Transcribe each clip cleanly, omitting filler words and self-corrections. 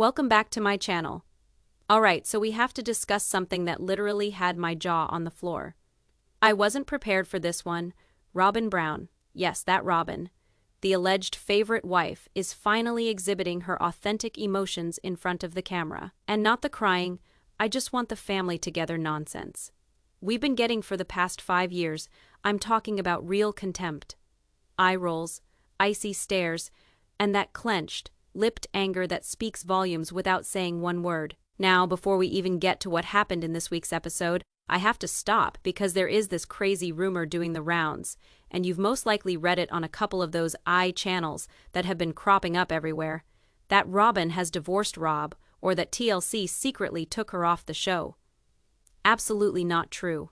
Welcome back to my channel. Alright, so we have to discuss something that literally had my jaw on the floor. I wasn't prepared for this one. Robyn Brown, yes, that Robyn, the alleged favorite wife, is finally exhibiting her authentic emotions in front of the camera. And not the crying, I just want the family together nonsense we've been getting for the past 5 years. I'm talking about real contempt. Eye rolls, icy stares, and that clenched, lipped anger that speaks volumes without saying one word. Now, before we even get to what happened in this week's episode, I have to stop because there is this crazy rumor doing the rounds, and you've most likely read it on a couple of those channels that have been cropping up everywhere, that Robyn has divorced Rob, or that TLC secretly took her off the show. Absolutely not true.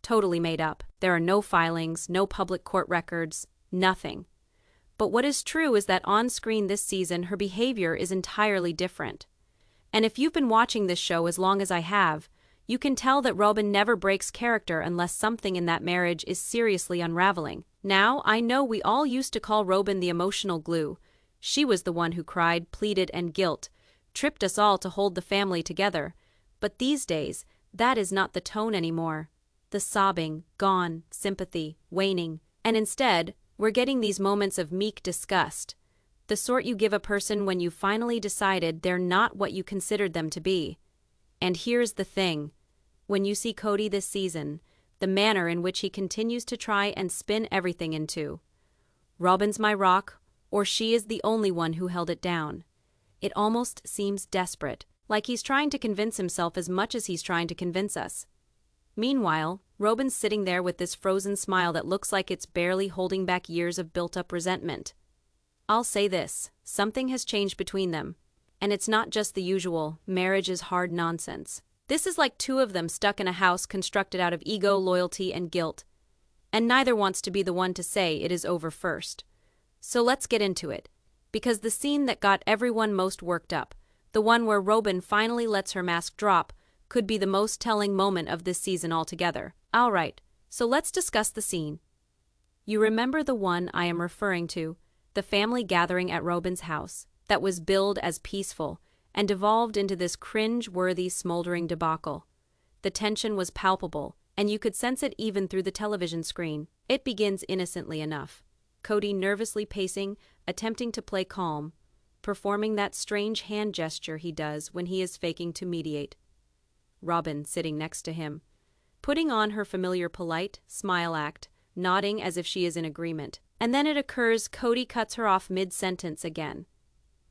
Totally made up. There are no filings, no public court records, nothing. But what is true is that on screen this season her behavior is entirely different. And if you've been watching this show as long as I have, you can tell that Robyn never breaks character unless something in that marriage is seriously unraveling. Now, I know we all used to call Robyn the emotional glue. She was the one who cried, pleaded, and tripped us all to hold the family together. But these days, that is not the tone anymore. The sobbing, gone, sympathy, waning, and instead, we're getting these moments of meek disgust, the sort you give a person when you finally decided they're not what you considered them to be. And here's the thing. When you see Kody this season, the manner in which he continues to try and spin everything into Robyn's my rock, or she is the only one who held it down. It almost seems desperate, like he's trying to convince himself as much as he's trying to convince us. Meanwhile, Robyn's sitting there with this frozen smile that looks like it's barely holding back years of built-up resentment. I'll say this, something has changed between them. And it's not just the usual, marriage is hard nonsense. This is like two of them stuck in a house constructed out of ego, loyalty, and guilt. And neither wants to be the one to say it is over first. So let's get into it. Because the scene that got everyone most worked up, the one where Robyn finally lets her mask drop, could be the most telling moment of this season altogether. Alright, so let's discuss the scene. You remember the one I am referring to, the family gathering at Robyn's house, that was billed as peaceful, and devolved into this cringe-worthy smoldering debacle. The tension was palpable, and you could sense it even through the television screen. It begins innocently enough. Kody nervously pacing, attempting to play calm, performing that strange hand gesture he does when he is faking to mediate. Robyn sitting next to him, putting on her familiar polite smile act, nodding as if she is in agreement. And then it occurs, Kody cuts her off mid-sentence again.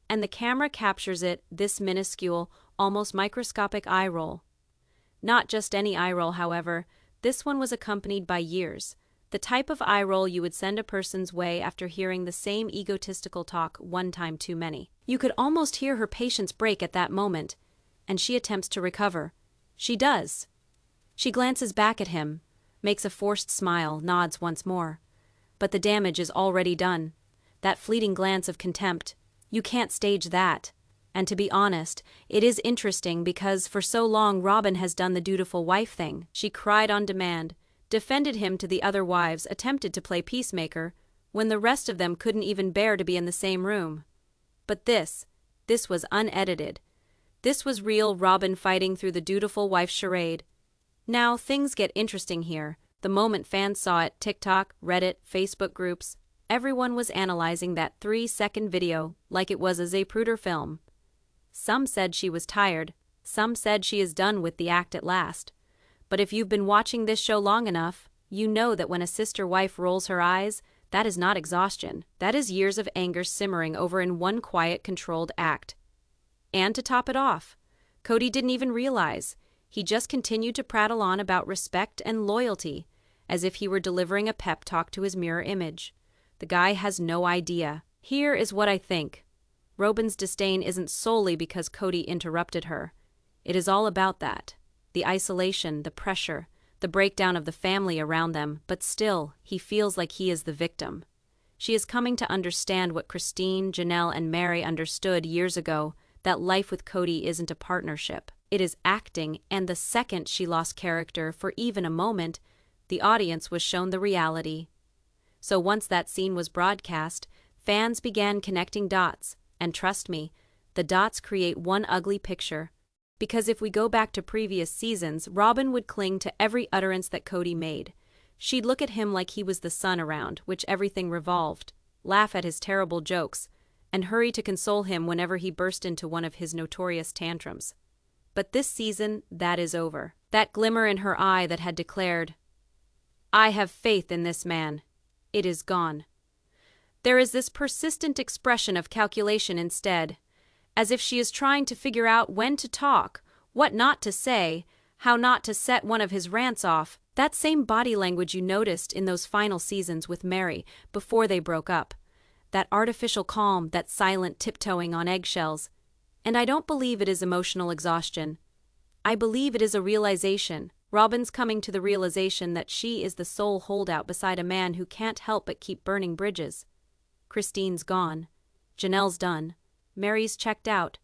And the camera captures it, this minuscule, almost microscopic eye roll. Not just any eye roll, however, this one was accompanied by years. The type of eye roll you would send a person's way after hearing the same egotistical talk one time too many. You could almost hear her patience break at that moment, and she attempts to recover. She does. She glances back at him, makes a forced smile, nods once more. But the damage is already done. That fleeting glance of contempt, you can't stage that. And to be honest, it is interesting because for so long Robyn has done the dutiful wife thing. She cried on demand, defended him to the other wives, attempted to play peacemaker, when the rest of them couldn't even bear to be in the same room. But this was unedited. This was real Robyn fighting through the dutiful wife charade. Now, things get interesting here. The moment fans saw it, TikTok, Reddit, Facebook groups, everyone was analyzing that 3-second video like it was a Zapruder film. Some said she was tired, some said she is done with the act at last. But if you've been watching this show long enough, you know that when a sister wife rolls her eyes, that is not exhaustion. That is years of anger simmering over in one quiet, controlled act. And to top it off, Kody didn't even realize. He just continued to prattle on about respect and loyalty, as if he were delivering a pep talk to his mirror image. The guy has no idea. Here is what I think. Robyn's disdain isn't solely because Kody interrupted her. It is all about that. The isolation, the pressure, the breakdown of the family around them, but still, he feels like he is the victim. She is coming to understand what Christine, Janelle, and Mary understood years ago, that life with Kody isn't a partnership. It is acting, and the second she lost character for even a moment, the audience was shown the reality. So once that scene was broadcast, fans began connecting dots, and trust me, the dots create one ugly picture. Because if we go back to previous seasons, Robyn would cling to every utterance that Kody made. She'd look at him like he was the sun around which everything revolved, laugh at his terrible jokes, and hurry to console him whenever he burst into one of his notorious tantrums. But this season, that is over. That glimmer in her eye that had declared, "I have faith in this man," it is gone. There is this persistent expression of calculation instead, as if she is trying to figure out when to talk, what not to say, how not to set one of his rants off. That same body language you noticed in those final seasons with Mary before they broke up. That artificial calm, that silent tiptoeing on eggshells. And I don't believe it is emotional exhaustion. I believe it is a realization. Robyn's coming to the realization that she is the sole holdout beside a man who can't help but keep burning bridges. Christine's gone. Janelle's done. Mary's checked out.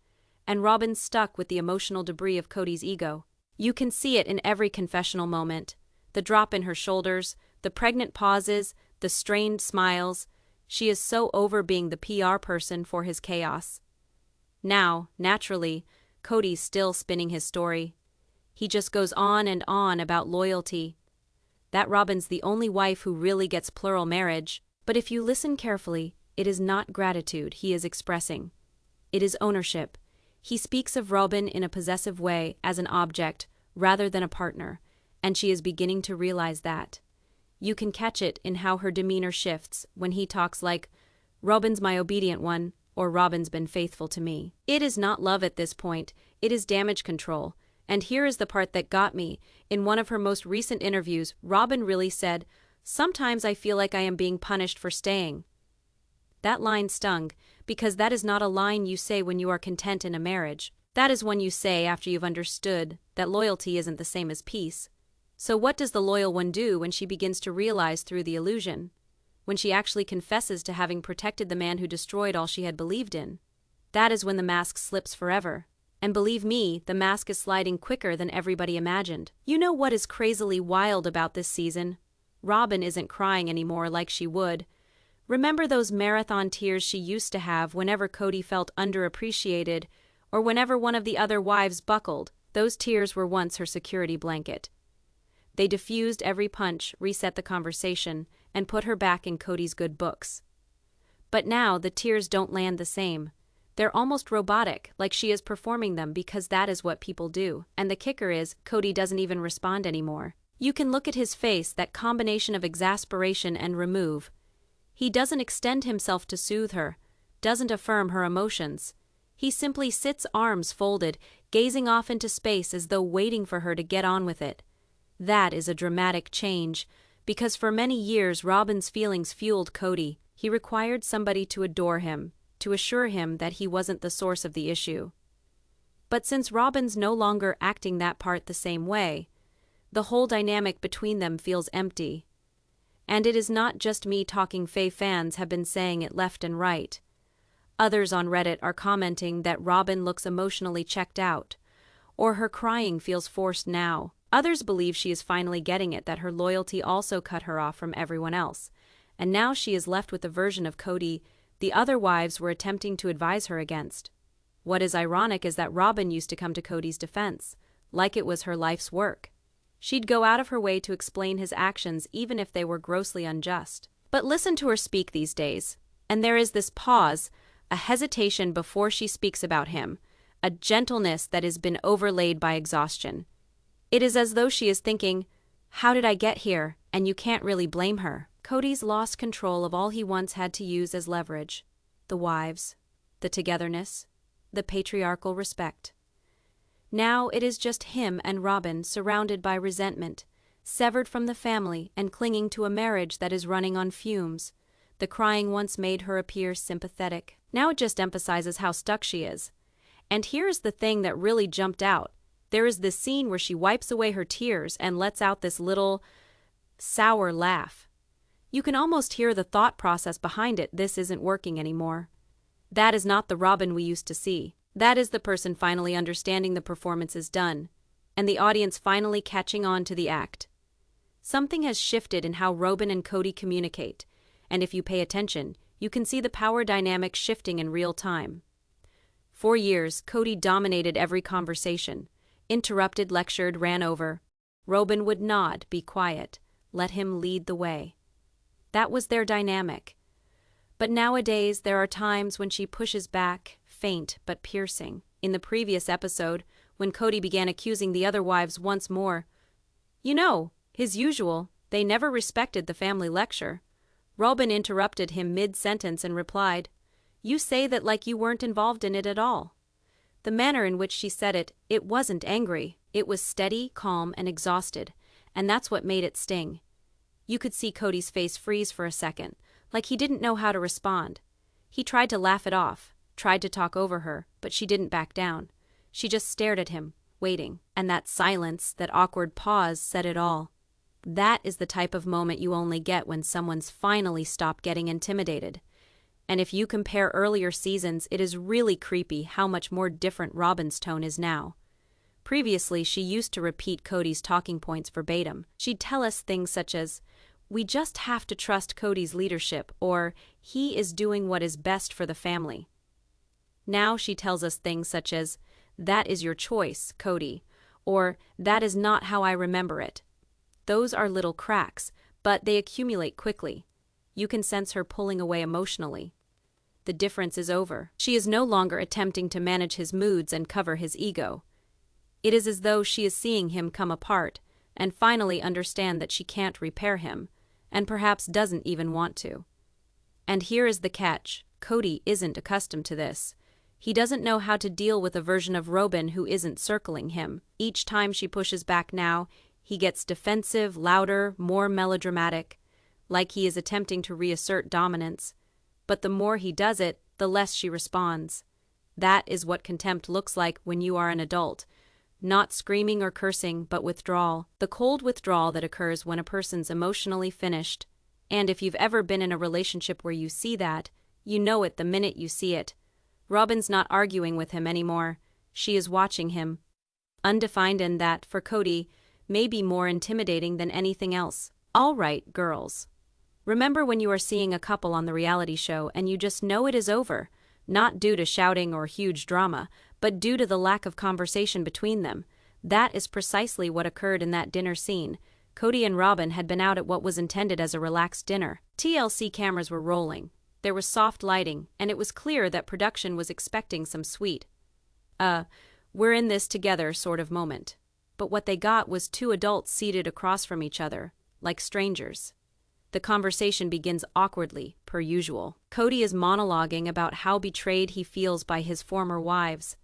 And Robyn's stuck with the emotional debris of Kody's ego. You can see it in every confessional moment. The drop in her shoulders, the pregnant pauses, the strained smiles. She is so over being the PR person for his chaos. Now, naturally, Kody's still spinning his story. He just goes on and on about loyalty. That Robyn's the only wife who really gets plural marriage. But if you listen carefully, it is not gratitude he is expressing. It is ownership. He speaks of Robyn in a possessive way as an object rather than a partner, and she is beginning to realize that. You can catch it in how her demeanor shifts when he talks like, "Robyn's my obedient one," or "Robyn's been faithful to me." It is not love at this point, it is damage control. And here is the part that got me. In one of her most recent interviews, Robyn really said, "Sometimes I feel like I am being punished for staying." That line stung, because that is not a line you say when you are content in a marriage. That is one you say after you've understood that loyalty isn't the same as peace. So what does the loyal one do when she begins to realize through the illusion? When she actually confesses to having protected the man who destroyed all she had believed in? That is when the mask slips forever. And believe me, the mask is sliding quicker than everybody imagined. You know what is crazily wild about this season? Robyn isn't crying anymore like she would. Remember those marathon tears she used to have whenever Kody felt underappreciated, or whenever one of the other wives buckled? Those tears were once her security blanket. They diffused every punch, reset the conversation, and put her back in Kody's good books. But now the tears don't land the same. They're almost robotic, like she is performing them because that is what people do. And the kicker is, Kody doesn't even respond anymore. You can look at his face, that combination of exasperation and remove. He doesn't extend himself to soothe her, doesn't affirm her emotions. He simply sits arms folded, gazing off into space as though waiting for her to get on with it. That is a dramatic change, because for many years Robyn's feelings fueled Kody. He required somebody to adore him, to assure him that he wasn't the source of the issue. But since Robyn's no longer acting that part the same way, the whole dynamic between them feels empty. And it is not just me talking. Faye fans have been saying it left and right. Others on Reddit are commenting that Robyn looks emotionally checked out, or her crying feels forced now. Others believe she is finally getting it, that her loyalty also cut her off from everyone else, and now she is left with a version of Kody the other wives were attempting to advise her against. What is ironic is that Robyn used to come to Kody's defense, like it was her life's work. She'd go out of her way to explain his actions even if they were grossly unjust. But listen to her speak these days, and there is this pause, a hesitation before she speaks about him, a gentleness that has been overlaid by exhaustion. It is as though she is thinking, "How did I get here?" And you can't really blame her. Kody's lost control of all he once had to use as leverage. The wives, the togetherness, the patriarchal respect. Now it is just him and Robyn, surrounded by resentment, severed from the family and clinging to a marriage that is running on fumes. The crying once made her appear sympathetic. Now it just emphasizes how stuck she is. And here's the thing that really jumped out. There is this scene where she wipes away her tears and lets out this little sour laugh. You can almost hear the thought process behind it. This isn't working anymore. That is not the Robyn we used to see. That is the person finally understanding the performance is done, and the audience finally catching on to the act. Something has shifted in how Robyn and Kody communicate, and if you pay attention, you can see the power dynamic shifting in real time. For years, Kody dominated every conversation. Interrupted, lectured, ran over. Robyn would nod, be quiet, let him lead the way. That was their dynamic. But nowadays, there are times when she pushes back, faint but piercing. In the previous episode, when Kody began accusing the other wives once more, his usual, they never respected the family lecture. Robyn interrupted him mid-sentence and replied, "You say that like you weren't involved in it at all." The manner in which she said it, it wasn't angry. It was steady, calm, and exhausted, and that's what made it sting. You could see Kody's face freeze for a second, like he didn't know how to respond. He tried to laugh it off, tried to talk over her, but she didn't back down. She just stared at him, waiting, and that silence, that awkward pause said it all. That is the type of moment you only get when someone's finally stopped getting intimidated. And if you compare earlier seasons, it is really creepy how much more different Robyn's tone is now. Previously, she used to repeat Kody's talking points verbatim. She'd tell us things such as, "We just have to trust Kody's leadership," or "He is doing what is best for the family." Now she tells us things such as, "That is your choice, Kody," or "That is not how I remember it." Those are little cracks, but they accumulate quickly. You can sense her pulling away emotionally. The difference is over. She is no longer attempting to manage his moods and cover his ego. It is as though she is seeing him come apart and finally understand that she can't repair him, and perhaps doesn't even want to. And here is the catch. Kody isn't accustomed to this. He doesn't know how to deal with a version of Robyn who isn't circling him. Each time she pushes back now, he gets defensive, louder, more melodramatic, like he is attempting to reassert dominance. But the more he does it, the less she responds. That is what contempt looks like when you are an adult. Not screaming or cursing, but withdrawal. The cold withdrawal that occurs when a person's emotionally finished. And if you've ever been in a relationship where you see that, you know it the minute you see it. Robyn's not arguing with him anymore. She is watching him. Undefined, and that, for Kody, may be more intimidating than anything else. All right, girls. Remember when you are seeing a couple on the reality show and you just know it is over, not due to shouting or huge drama, but due to the lack of conversation between them. That is precisely what occurred in that dinner scene. Kody and Robyn had been out at what was intended as a relaxed dinner. TLC cameras were rolling. There was soft lighting, and it was clear that production was expecting some sweet, we're in this together sort of moment. But what they got was two adults seated across from each other, like strangers. The conversation begins awkwardly, per usual. Kody is monologuing about how betrayed he feels by his former wives,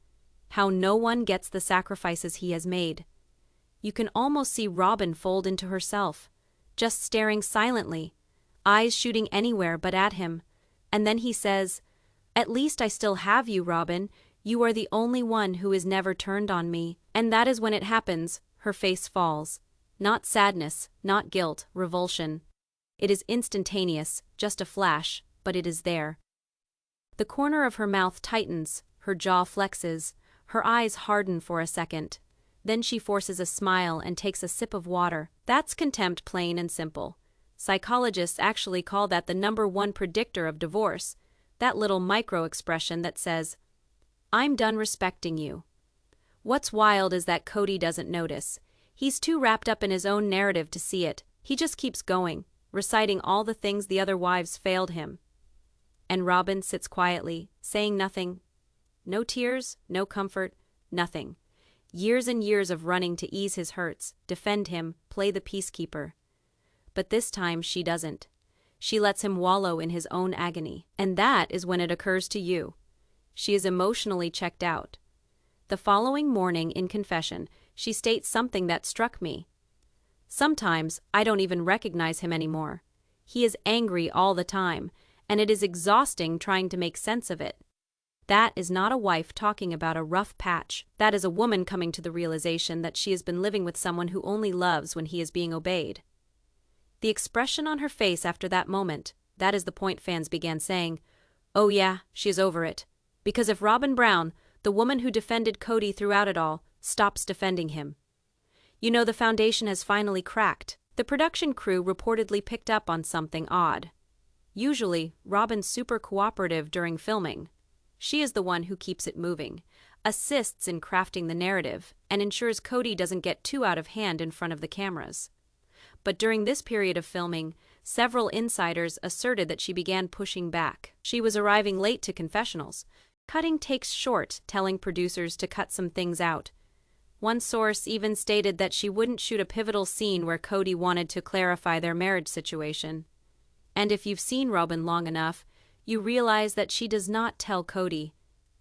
how no one gets the sacrifices he has made. You can almost see Robyn fold into herself, just staring silently, eyes shooting anywhere but at him. And then he says, "At least I still have you, Robyn. You are the only one who is never turned on me." And that is when it happens, her face falls. Not sadness, not guilt, revulsion. It is instantaneous, just a flash, but it is there. The corner of her mouth tightens, her jaw flexes, her eyes harden for a second. Then she forces a smile and takes a sip of water. That's contempt, plain and simple. Psychologists actually call that the #1 predictor of divorce, that little micro-expression that says, "I'm done respecting you." What's wild is that Kody doesn't notice. He's too wrapped up in his own narrative to see it. He just keeps going, reciting all the things the other wives failed him. And Robyn sits quietly, saying nothing. No tears, no comfort, nothing. Years and years of running to ease his hurts, defend him, play the peacekeeper. But this time she doesn't. She lets him wallow in his own agony. And that is when it occurs to you. She is emotionally checked out. The following morning in confession, she states something that struck me. "Sometimes I don't even recognize him anymore. He is angry all the time, and it is exhausting trying to make sense of it." That is not a wife talking about a rough patch. That is a woman coming to the realization that she has been living with someone who only loves when he is being obeyed. The expression on her face after that moment, that is the point fans began saying, "Oh yeah, she is over it." Because if Robyn Brown, the woman who defended Kody throughout it all, stops defending him, the foundation has finally cracked. The production crew reportedly picked up on something odd. Usually, Robyn's super cooperative during filming. She is the one who keeps it moving, assists in crafting the narrative, and ensures Kody doesn't get too out of hand in front of the cameras. But during this period of filming, several insiders asserted that she began pushing back. She was arriving late to confessionals, cutting takes short, telling producers to cut some things out. One source even stated that she wouldn't shoot a pivotal scene where Kody wanted to clarify their marriage situation. And if you've seen Robyn long enough, you realize that she does not tell Kody.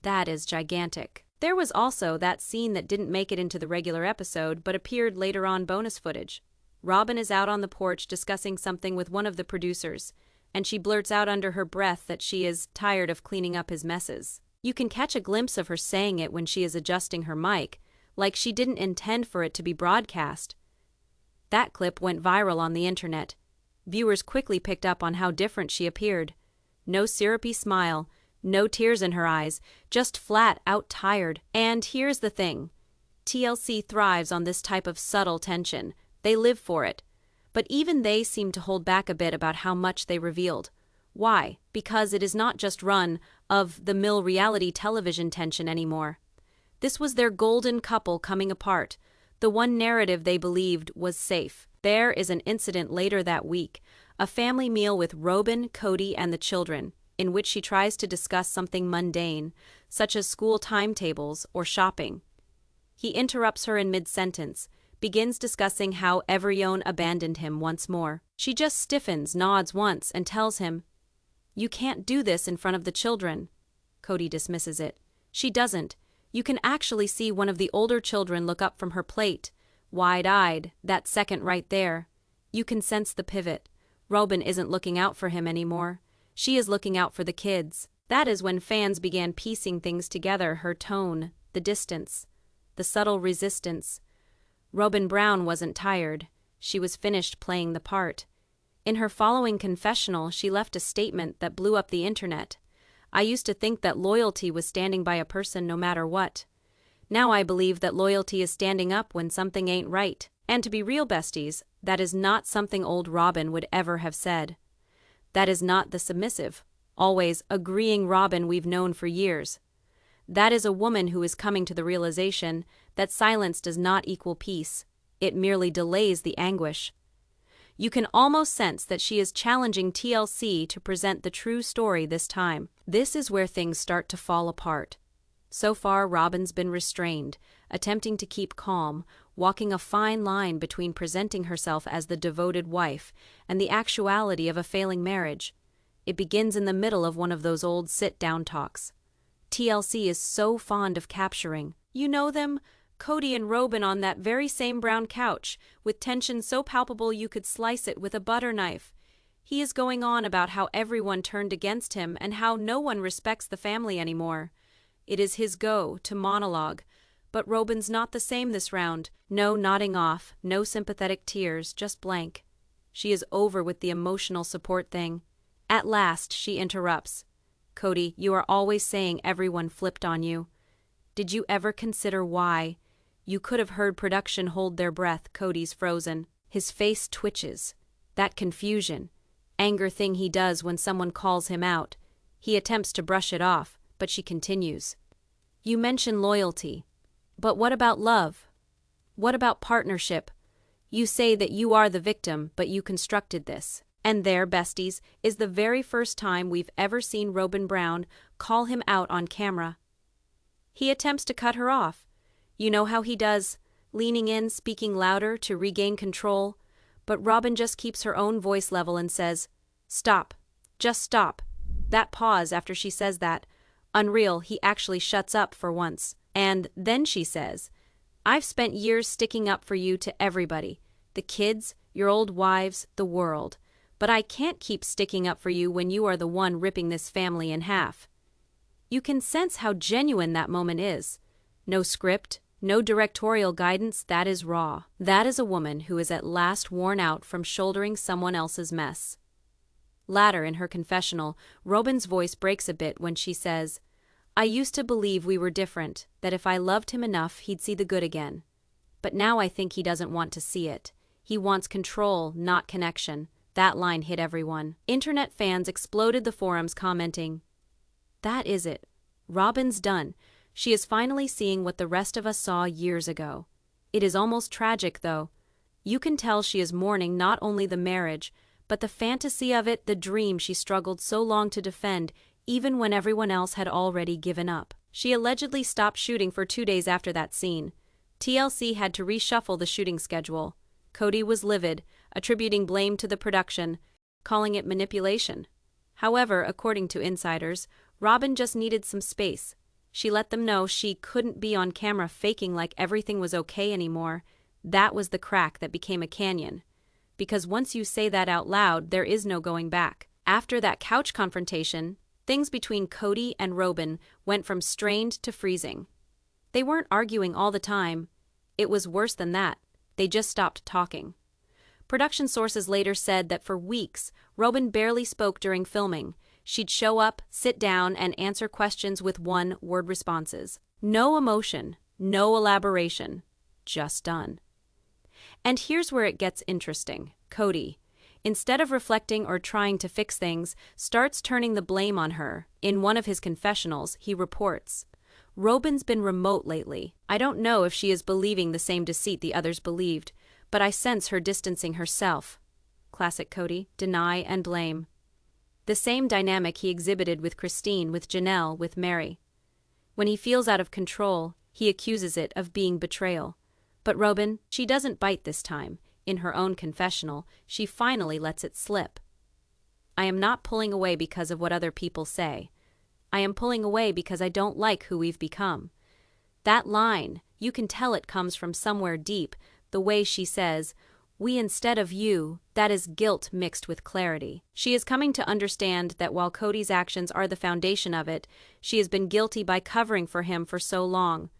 That is gigantic. There was also that scene that didn't make it into the regular episode but appeared later on bonus footage. Robyn is out on the porch discussing something with one of the producers, and she blurts out under her breath that she is tired of cleaning up his messes. You can catch a glimpse of her saying it when she is adjusting her mic, like she didn't intend for it to be broadcast. That clip went viral on the internet. Viewers quickly picked up on how different she appeared. No syrupy smile, no tears in her eyes, just flat out tired. And here's the thing. TLC thrives on this type of subtle tension. They live for it. But even they seem to hold back a bit about how much they revealed. Why? Because it is not just run-of-the-mill reality television tension anymore. This was their golden couple coming apart, the one narrative they believed was safe. There is an incident later that week, a family meal with Robyn, Kody, and the children, in which she tries to discuss something mundane, such as school timetables or shopping. He interrupts her in mid-sentence, begins discussing how Everyone abandoned him once more. She just stiffens, nods once, and tells him, "You can't do this in front of the children." Kody dismisses it. She doesn't. You can actually see one of the older children look up from her plate, wide-eyed, that second right there. You can sense the pivot. Robyn isn't looking out for him anymore. She is looking out for the kids. That is when fans began piecing things together, her tone, the distance, the subtle resistance. Robyn Brown wasn't tired. She was finished playing the part. In her following confessional, she left a statement that blew up the internet. "I used to think that loyalty was standing by a person no matter what. Now I believe that loyalty is standing up when something ain't right." And to be real, besties, that is not something old Robyn would ever have said. That is not the submissive, always agreeing Robyn we've known for years. That is a woman who is coming to the realization that silence does not equal peace. It merely delays the anguish. You can almost sense that she is challenging TLC to present the true story this time. This is where things start to fall apart. So far, Robyn's been restrained, attempting to keep calm, walking a fine line between presenting herself as the devoted wife and the actuality of a failing marriage. It begins in the middle of one of those old sit-down talks. TLC is so fond of capturing. You know them? Kody and Robyn on that very same brown couch, with tension so palpable you could slice it with a butter knife. He is going on about how everyone turned against him and how no one respects the family anymore. It is his go to monologue, but Robyn's not the same this round. No nodding off, no sympathetic tears, just blank. She is over with the emotional support thing. At last, she interrupts. "Kody, you are always saying everyone flipped on you. Did you ever consider why?" You could have heard production hold their breath. Kody's frozen. His face twitches. That confusion, anger thing he does when someone calls him out. He attempts to brush it off, but she continues. "You mention loyalty. But what about love? What about partnership? You say that you are the victim, but you constructed this." And there, besties, is the very first time we've ever seen Robyn Brown call him out on camera. He attempts to cut her off. You know how he does, leaning in, speaking louder to regain control. But Robyn just keeps her own voice level and says, "Stop. Just stop." That pause after she says that. Unreal, he actually shuts up for once. And then she says, "I've spent years sticking up for you to everybody. The kids, your old wives, the world. But I can't keep sticking up for you when you are the one ripping this family in half." You can sense how genuine that moment is. No script, no directorial guidance, that is raw. That is a woman who is at last worn out from shouldering someone else's mess. Later in her confessional, Robyn's voice breaks a bit when she says, "I used to believe we were different, that if I loved him enough, he'd see the good again. But now I think he doesn't want to see it. He wants control, not connection." That line hit everyone. Internet fans exploded the forums commenting, "That is it. Robyn's done. She is finally seeing what the rest of us saw years ago. It is almost tragic, though. You can tell she is mourning not only the marriage, but the fantasy of it, the dream she struggled so long to defend, even when everyone else had already given up. She allegedly stopped shooting for 2 days after that scene. TLC had to reshuffle the shooting schedule. Kody was livid, attributing blame to the production, calling it manipulation. However, according to insiders, Robyn just needed some space. She let them know she couldn't be on camera faking like everything was okay anymore. That was the crack that became a canyon. Because once you say that out loud, there is no going back. After that couch confrontation, things between Kody and Robyn went from strained to freezing. They weren't arguing all the time. It was worse than that. They just stopped talking. Production sources later said that for weeks, Robyn barely spoke during filming. She'd show up, sit down, and answer questions with one-word responses. No emotion, no elaboration, just done. And here's where it gets interesting. Kody, instead of reflecting or trying to fix things, starts turning the blame on her. In one of his confessionals, he reports, "Robyn's been remote lately. I don't know if she is believing the same deceit the others believed, but I sense her distancing herself." Classic Kody, deny and blame. The same dynamic he exhibited with Christine, with Janelle, with Mary. When he feels out of control, he accuses it of being betrayal. But Robyn, she doesn't bite this time. In her own confessional, she finally lets it slip. "I am not pulling away because of what other people say. I am pulling away because I don't like who we've become." That line, you can tell it comes from somewhere deep, the way she says, "we instead of you," that is guilt mixed with clarity. She is coming to understand that while Kody's actions are the foundation of it, she has been guilty by covering for him for so long.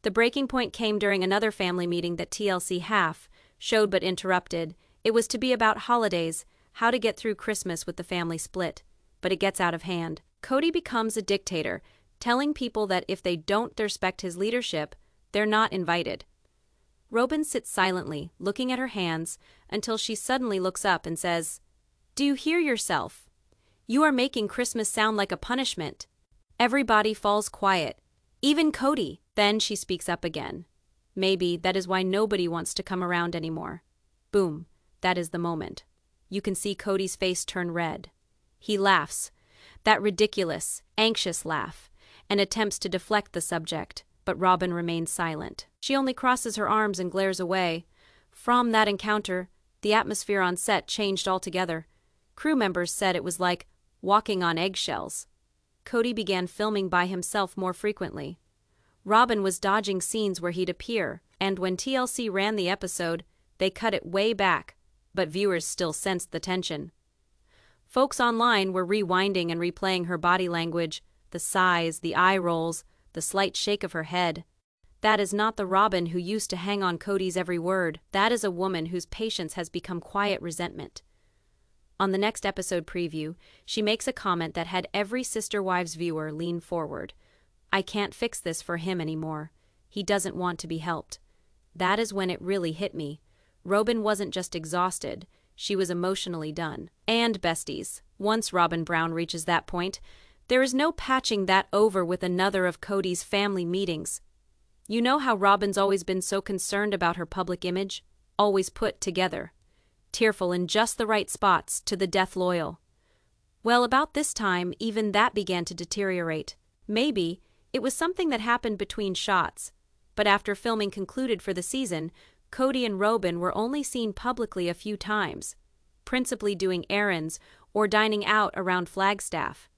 The breaking point came during another family meeting that TLC half showed but interrupted. It was to be about holidays, how to get through Christmas with the family split. But it gets out of hand. Kody becomes a dictator, telling people that if they don't respect his leadership, they're not invited. Robyn sits silently, looking at her hands, until she suddenly looks up and says, "Do you hear yourself? You are making Christmas sound like a punishment." Everybody falls quiet, even Kody. Then she speaks up again. "Maybe that is why nobody wants to come around anymore." Boom, that is the moment. You can see Kody's face turn red. He laughs, that ridiculous, anxious laugh, and attempts to deflect the subject, but Robyn remains silent. She only crosses her arms and glares away. From that encounter, the atmosphere on set changed altogether. Crew members said it was like walking on eggshells. Kody began filming by himself more frequently. Robyn was dodging scenes where he'd appear, and when TLC ran the episode, they cut it way back, but viewers still sensed the tension. Folks online were rewinding and replaying her body language, the sighs, the eye rolls, the slight shake of her head. That is not the Robyn who used to hang on Kody's every word. That is a woman whose patience has become quiet resentment. On the next episode preview, she makes a comment that had every Sister Wives viewer lean forward. "I can't fix this for him anymore. He doesn't want to be helped." That is when it really hit me. Robyn wasn't just exhausted, she was emotionally done. And besties, once Robyn Brown reaches that point, there is no patching that over with another of Kody's family meetings. You know how Robyn's always been so concerned about her public image? Always put together. Tearful in just the right spots, to the death loyal. Well, about this time, even that began to deteriorate. Maybe it was something that happened between shots, but after filming concluded for the season, Kody and Robyn were only seen publicly a few times, principally doing errands or dining out around Flagstaff.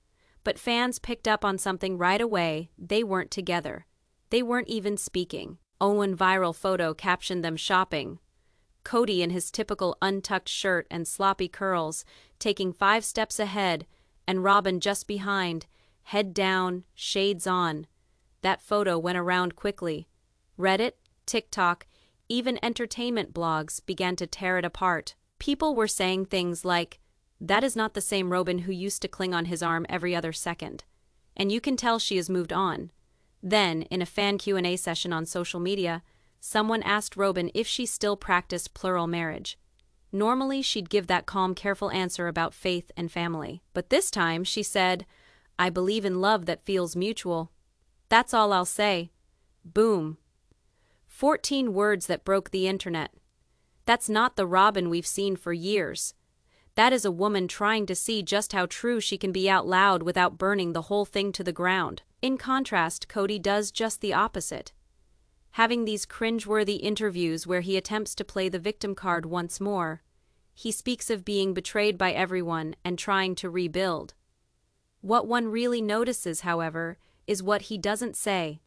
But fans picked up on something right away: they weren't together. They weren't even speaking. One viral photo captioned them shopping. Kody in his typical untucked shirt and sloppy curls, taking 5 steps ahead, and Robyn just behind, head down, shades on. That photo went around quickly. Reddit, TikTok, even entertainment blogs began to tear it apart. People were saying things like, "That is not the same Robyn who used to cling on his arm every other second." And you can tell she has moved on. Then, in a fan Q&A session on social media, someone asked Robyn if she still practiced plural marriage. Normally, she'd give that calm, careful answer about faith and family. But this time, she said, I believe in love that feels mutual. That's all I'll say. Boom. 14 words that broke the internet. That's not the Robyn we've seen for years. That is a woman trying to see just how true she can be out loud without burning the whole thing to the ground. In contrast, Kody does just the opposite. Having these cringeworthy interviews where he attempts to play the victim card once more, he speaks of being betrayed by everyone and trying to rebuild. What one really notices, however, is what he doesn't say.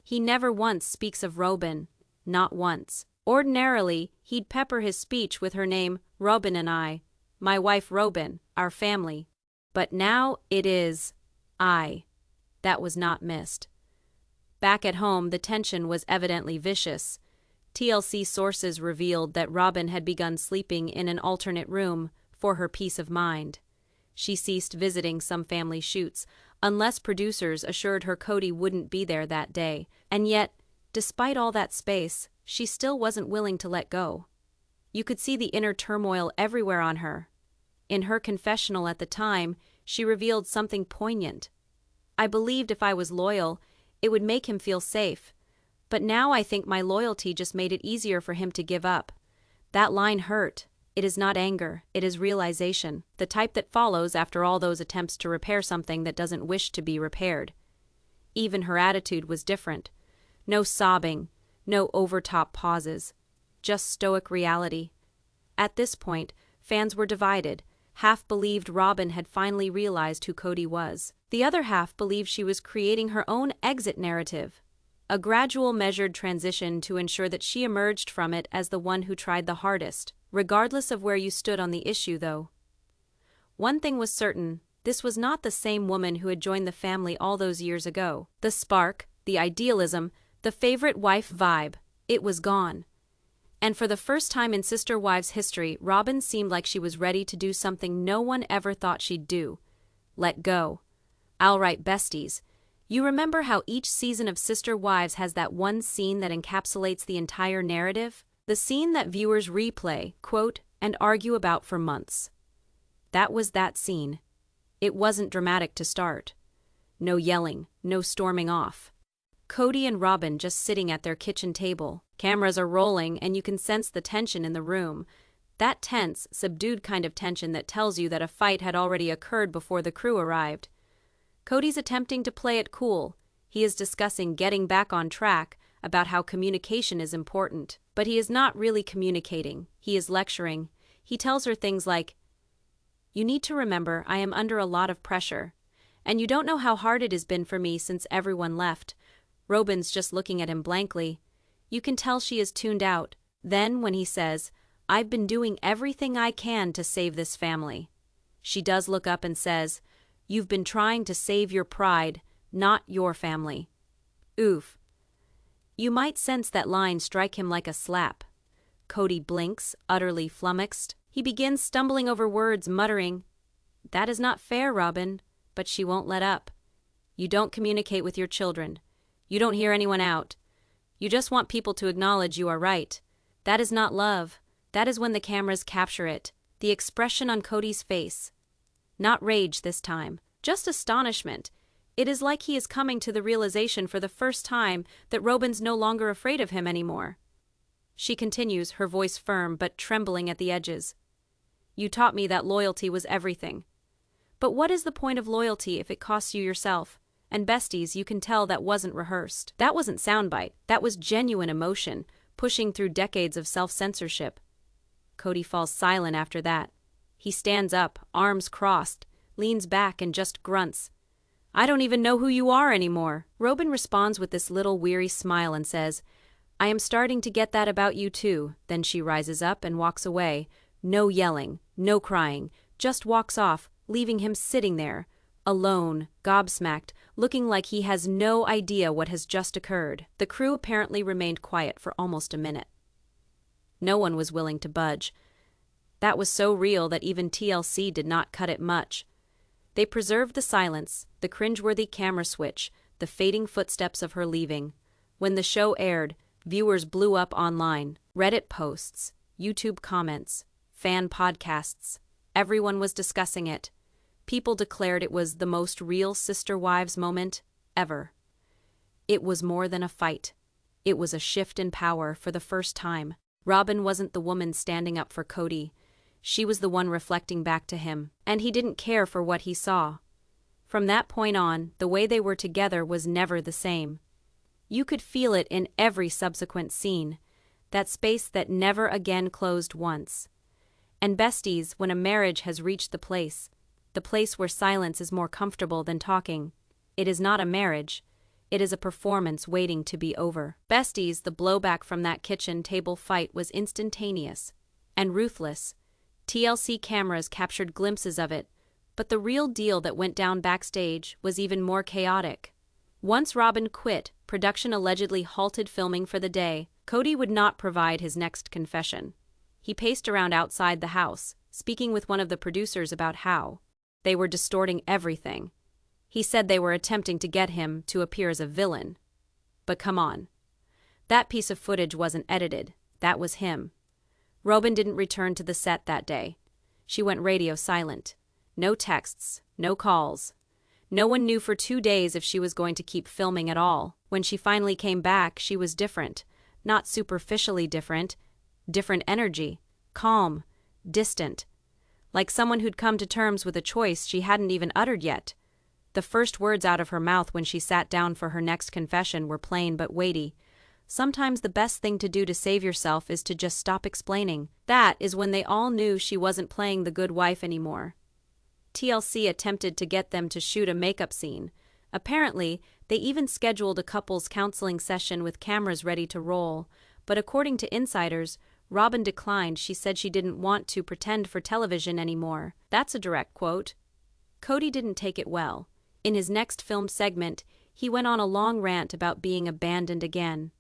He never once speaks of Robyn, not once. Ordinarily, he'd pepper his speech with her name, Robyn and I, my wife Robyn, our family. But now it is I. That was not missed. Back at home, the tension was evidently vicious. TLC sources revealed that Robyn had begun sleeping in an alternate room for her peace of mind. She ceased visiting some family shoots, unless producers assured her Kody wouldn't be there that day. And yet, despite all that space, she still wasn't willing to let go. You could see the inner turmoil everywhere on her. In her confessional at the time, she revealed something poignant. I believed if I was loyal, it would make him feel safe. But now I think my loyalty just made it easier for him to give up. That line hurt. It is not anger, it is realization, the type that follows after all those attempts to repair something that doesn't wish to be repaired. Even her attitude was different. No sobbing, no overtop pauses, just stoic reality. At this point, fans were divided. Half believed Robyn had finally realized who Kody was. The other half believed she was creating her own exit narrative. A gradual, measured transition to ensure that she emerged from it as the one who tried the hardest. Regardless of where you stood on the issue, though. One thing was certain, this was not the same woman who had joined the family all those years ago. The spark, the idealism, the favorite wife vibe, it was gone. And for the first time in Sister Wives history, Robyn seemed like she was ready to do something no one ever thought she'd do. Let go. All right, besties. You remember how each season of Sister Wives has that one scene that encapsulates the entire narrative? The scene that viewers replay, quote, and argue about for months. That was that scene. It wasn't dramatic to start. No yelling, no storming off. Kody and Robyn just sitting at their kitchen table. Cameras are rolling and you can sense the tension in the room. That tense, subdued kind of tension that tells you that a fight had already occurred before the crew arrived. Kody's attempting to play it cool. He is discussing getting back on track, about how communication is important. But he is not really communicating, he is lecturing. He tells her things like, "You need to remember I am under a lot of pressure. And you don't know how hard it has been for me since everyone left." Robyn's just looking at him blankly. You can tell she is tuned out. Then when he says, "I've been doing everything I can to save this family," she does look up and says, "You've been trying to save your pride, not your family." Oof. You might sense that line strike him like a slap. Kody blinks, utterly flummoxed. He begins stumbling over words, muttering, "That is not fair, Robyn," but she won't let up. "You don't communicate with your children. You don't hear anyone out. You just want people to acknowledge you are right. That is not love. That is when the cameras capture it. The expression on Kody's face. Not rage this time, just astonishment. It is like he is coming to the realization for the first time that Robyn's no longer afraid of him anymore. She continues, her voice firm but trembling at the edges. "You taught me that loyalty was everything. But what is the point of loyalty if it costs you yourself? And besties, you can tell that wasn't rehearsed. That wasn't soundbite. That was genuine emotion, pushing through decades of self-censorship." Kody falls silent after that. He stands up, arms crossed, leans back and just grunts. "I don't even know who you are anymore." Robyn responds with this little weary smile and says, "I am starting to get that about you too." Then she rises up and walks away. No yelling, no crying, just walks off, leaving him sitting there, alone, gobsmacked, looking like he has no idea what has just occurred. The crew apparently remained quiet for almost a minute. No one was willing to budge. That was so real that even TLC did not cut it much. They preserved the silence, the cringeworthy camera switch, the fading footsteps of her leaving. When the show aired, viewers blew up online. Reddit posts, YouTube comments, fan podcasts. Everyone was discussing it. People declared it was the most real Sister Wives moment ever. It was more than a fight. It was a shift in power for the first time. Robyn wasn't the woman standing up for Kody. She was the one reflecting back to him, and he didn't care for what he saw. From that point on, the way they were together was never the same. You could feel it in every subsequent scene, that space that never again closed once. And besties, when a marriage has reached the place where silence is more comfortable than talking, it is not a marriage, it is a performance waiting to be over. Besties, the blowback from that kitchen table fight was instantaneous and ruthless. TLC cameras captured glimpses of it, but the real deal that went down backstage was even more chaotic. Once Robyn quit, production allegedly halted filming for the day. Kody would not provide his next confession. He paced around outside the house, speaking with one of the producers about how they were distorting everything. He said they were attempting to get him to appear as a villain. But come on. That piece of footage wasn't edited. That was him. Robyn didn't return to the set that day. She went radio silent. No texts, no calls. No one knew for 2 days if she was going to keep filming at all. When she finally came back, she was different. Not superficially different. Different energy. Calm. Distant. Like someone who'd come to terms with a choice she hadn't even uttered yet. The first words out of her mouth when she sat down for her next confession were plain but weighty. Sometimes the best thing to do to save yourself is to just stop explaining. That is when they all knew she wasn't playing the good wife anymore. TLC attempted to get them to shoot a makeup scene. Apparently, they even scheduled a couples counseling session with cameras ready to roll, but according to insiders, Robyn declined. She said she didn't want to pretend for television anymore. That's a direct quote. Kody didn't take it well. In his next film segment, he went on a long rant about being abandoned again.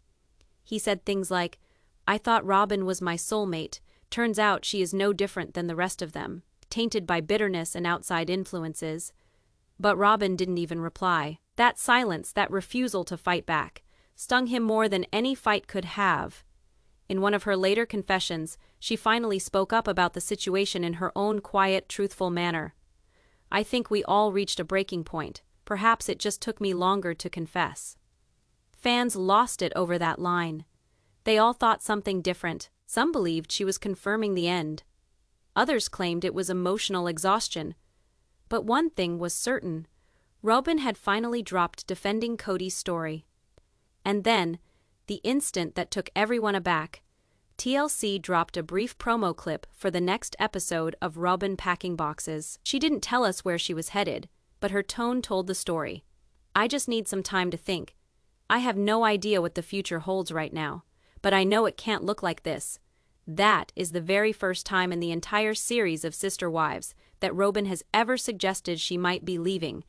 He said things like, "I thought Robyn was my soulmate. Turns out she is no different than the rest of them, tainted by bitterness and outside influences." But Robyn didn't even reply. That silence, that refusal to fight back, stung him more than any fight could have. In one of her later confessions, she finally spoke up about the situation in her own quiet, truthful manner. "I think we all reached a breaking point. Perhaps it just took me longer to confess." Fans lost it over that line. They all thought something different. Some believed she was confirming the end. Others claimed it was emotional exhaustion. But one thing was certain. Robyn had finally dropped defending Kody's story. And then, the instant that took everyone aback, TLC dropped a brief promo clip for the next episode of Robyn packing boxes. She didn't tell us where she was headed, but her tone told the story. "I just need some time to think. I have no idea what the future holds right now, but I know it can't look like this." That is the very first time in the entire series of Sister Wives that Robyn has ever suggested she might be leaving.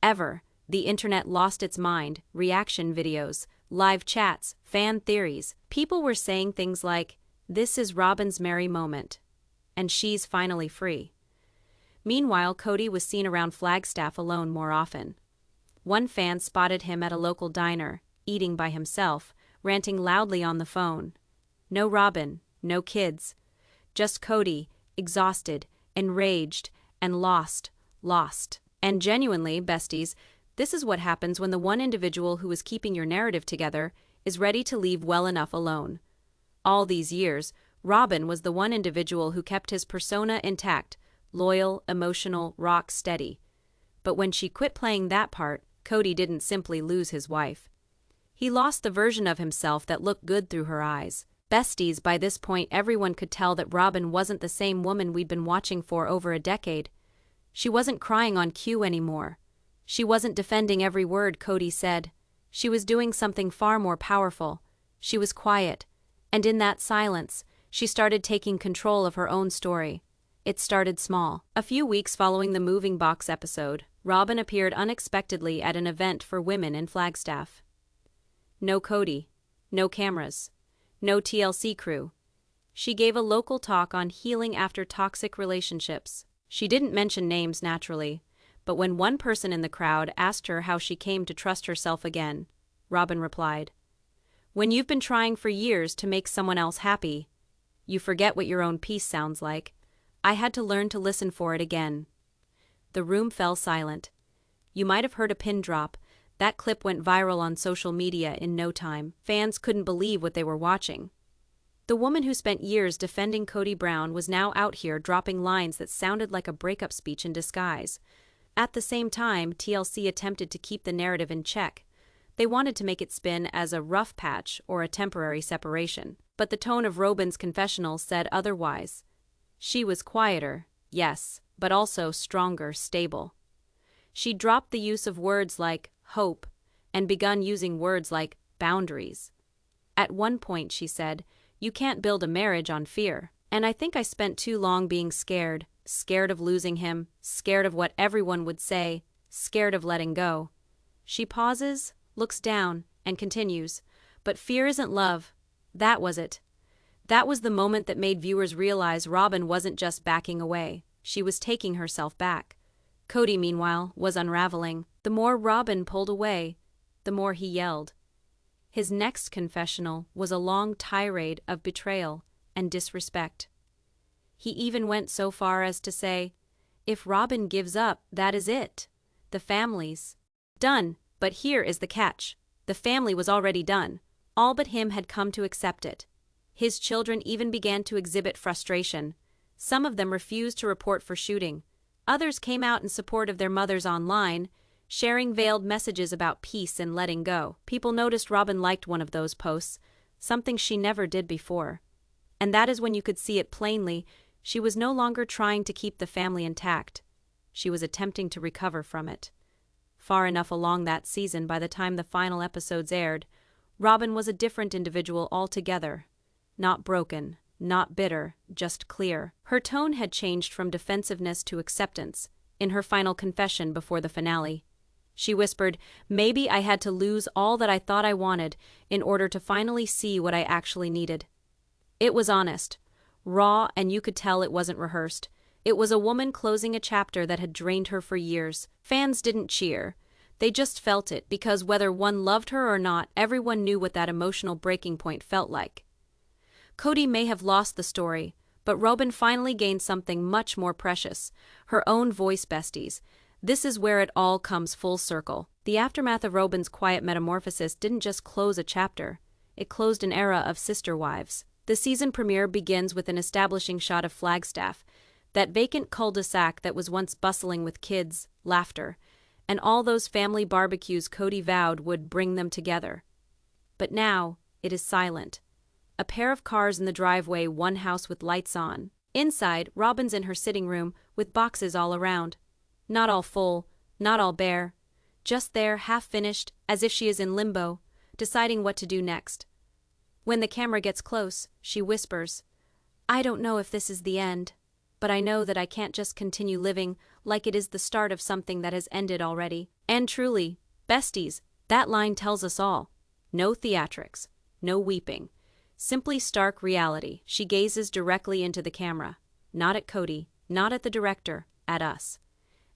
Ever. The internet lost its mind. Reaction videos, live chats, fan theories. People were saying things like, "This is Robyn's merry moment," and she's finally free. Meanwhile, Kody was seen around Flagstaff alone more often. One fan spotted him at a local diner, eating by himself, ranting loudly on the phone. No Robyn, no kids. Just Kody, exhausted, enraged, and lost. And genuinely, besties, this is what happens when the one individual who is keeping your narrative together is ready to leave well enough alone. All these years, Robyn was the one individual who kept his persona intact, loyal, emotional, rock steady. But when she quit playing that part, Kody didn't simply lose his wife. He lost the version of himself that looked good through her eyes. Besties, by this point everyone could tell that Robyn wasn't the same woman we'd been watching for over a decade. She wasn't crying on cue anymore. She wasn't defending every word Kody said. She was doing something far more powerful. She was quiet. And in that silence, she started taking control of her own story. It started small. A few weeks following the moving box episode, Robyn appeared unexpectedly at an event for women in Flagstaff. No Kody. No cameras. No TLC crew. She gave a local talk on healing after toxic relationships. She didn't mention names naturally, but when one person in the crowd asked her how she came to trust herself again, Robyn replied, "When you've been trying for years to make someone else happy, you forget what your own peace sounds like. I had to learn to listen for it again." The room fell silent. You might have heard a pin drop. That clip went viral on social media in no time. Fans couldn't believe what they were watching. The woman who spent years defending Kody Brown was now out here dropping lines that sounded like a breakup speech in disguise. At the same time, TLC attempted to keep the narrative in check. They wanted to make it spin as a rough patch or a temporary separation. But the tone of Robyn's confessional said otherwise. She was quieter, yes, but also stronger, stable. She dropped the use of words like hope and begun using words like boundaries. At one point she said, "You can't build a marriage on fear." And I think I spent too long being scared, scared of losing him, scared of what everyone would say, scared of letting go. She pauses, looks down, and continues, "But fear isn't love." That was it. That was the moment that made viewers realize Robyn wasn't just backing away, she was taking herself back. Kody, meanwhile, was unraveling. The more Robyn pulled away, the more he yelled. His next confessional was a long tirade of betrayal and disrespect. He even went so far as to say, "If Robyn gives up, that is it. The family's done." But here is the catch. The family was already done. All but him had come to accept it. His children even began to exhibit frustration. Some of them refused to report for shooting. Others came out in support of their mothers online, sharing veiled messages about peace and letting go. People noticed Robyn liked one of those posts, something she never did before. And that is when you could see it plainly. She was no longer trying to keep the family intact. She was attempting to recover from it. Far enough along that season, by the time the final episodes aired, Robyn was a different individual altogether. Not broken, not bitter, just clear. Her tone had changed from defensiveness to acceptance in her final confession before the finale. She whispered, "Maybe I had to lose all that I thought I wanted in order to finally see what I actually needed." It was honest, raw, and you could tell it wasn't rehearsed. It was a woman closing a chapter that had drained her for years. Fans didn't cheer. They just felt it, because whether one loved her or not, everyone knew what that emotional breaking point felt like. Kody may have lost the story, but Robyn finally gained something much more precious, her own voice, besties. This is where it all comes full circle. The aftermath of Robyn's quiet metamorphosis didn't just close a chapter, it closed an era of sister wives. The season premiere begins with an establishing shot of Flagstaff, that vacant cul-de-sac that was once bustling with kids, laughter, and all those family barbecues Kody vowed would bring them together. But now, it is silent. A pair of cars in the driveway, one house with lights on. Inside, Robyn's in her sitting room, with boxes all around. Not all full, not all bare. Just there, half-finished, as if she is in limbo, deciding what to do next. When the camera gets close, she whispers, "I don't know if this is the end, but I know that I can't just continue living like it is the start of something that has ended already." And truly, besties, that line tells us all. No theatrics, no weeping. Simply stark reality. She gazes directly into the camera. Not at Kody, not at the director, at us.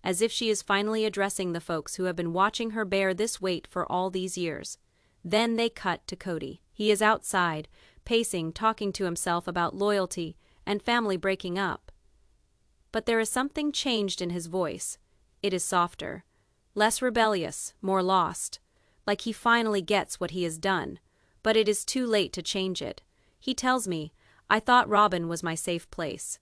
As if she is finally addressing the folks who have been watching her bear this weight for all these years. Then they cut to Kody. He is outside, pacing, talking to himself about loyalty and family breaking up. But there is something changed in his voice. It is softer, less rebellious, more lost. Like he finally gets what he has done. But it is too late to change it. He tells me, "I thought Robyn was my safe place.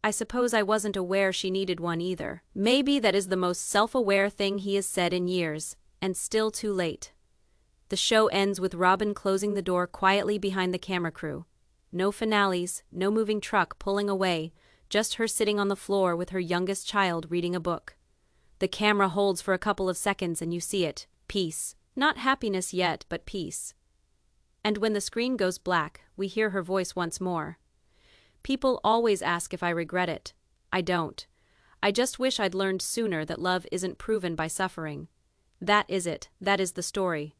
I suppose I wasn't aware she needed one either." Maybe that is the most self-aware thing he has said in years, and still too late. The show ends with Robyn closing the door quietly behind the camera crew. No finales, no moving truck pulling away, just her sitting on the floor with her youngest child reading a book. The camera holds for a couple of seconds and you see it. Peace. Not happiness yet, but peace. And when the screen goes black, we hear her voice once more. "People always ask if I regret it. I don't. I just wish I'd learned sooner that love isn't proven by suffering." That is it. That is the story.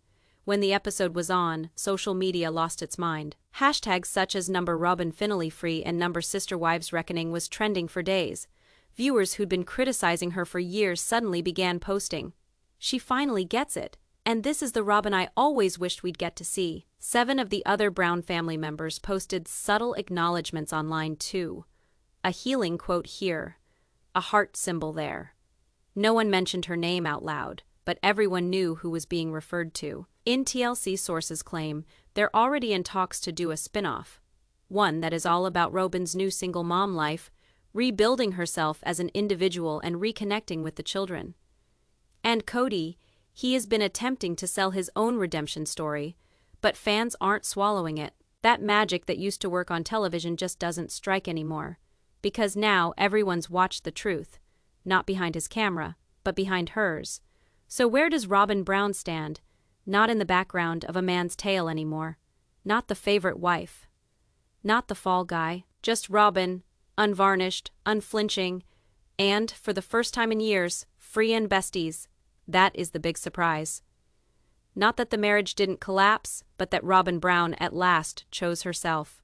When the episode was on, social media lost its mind. Hashtags such as #Robyn finally free and #Sister Wives Reckoning was trending for days. Viewers who'd been criticizing her for years suddenly began posting, "She finally gets it. And this is the Robyn I always wished we'd get to see." 7 of the other Brown family members posted subtle acknowledgments online too. A healing quote here, a heart symbol there. No one mentioned her name out loud, but everyone knew who was being referred to. In TLC, sources claim they're already in talks to do a spin-off, one that is all about Robyn's new single mom life, rebuilding herself as an individual and reconnecting with the children. And Kody, he has been attempting to sell his own redemption story, but fans aren't swallowing it. That magic that used to work on television just doesn't strike anymore, because now everyone's watched the truth, not behind his camera, but behind hers. So where does Robyn Brown stand? Not in the background of a man's tale anymore. Not the favorite wife. Not the fall guy. Just Robyn, unvarnished, unflinching, and, for the first time in years, free and besties. That is the big surprise. Not that the marriage didn't collapse, but that Robyn Brown at last chose herself.